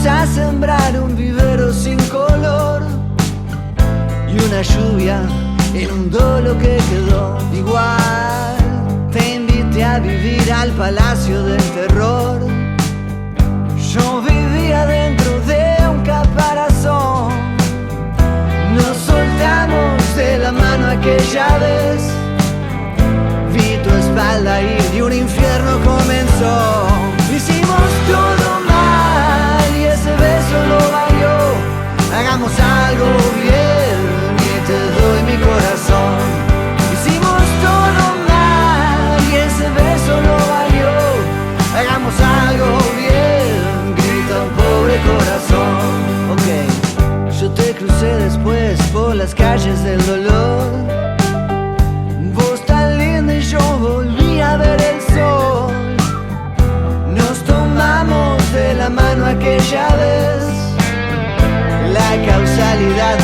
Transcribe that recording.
a sembrar un vivero sin color y una lluvia inundó lo que quedó. Igual te invité a vivir al palacio del terror. Yo vivía dentro de un caparazón. Nos soltamos de la mano aquella vez. Vi tu espalda y un infierno comenzó. Hicimos todo mal y ese beso lo valió. Hagamos algo bien y te doy mi corazón. Hicimos todo mal y ese beso lo valió. Hagamos algo bien, grita un pobre corazón. Ok, yo te crucé después por las calles del dolor. Vos tan linda y yo volví a ver el sol. Nos tomamos de la mano aquella vez. La causalidad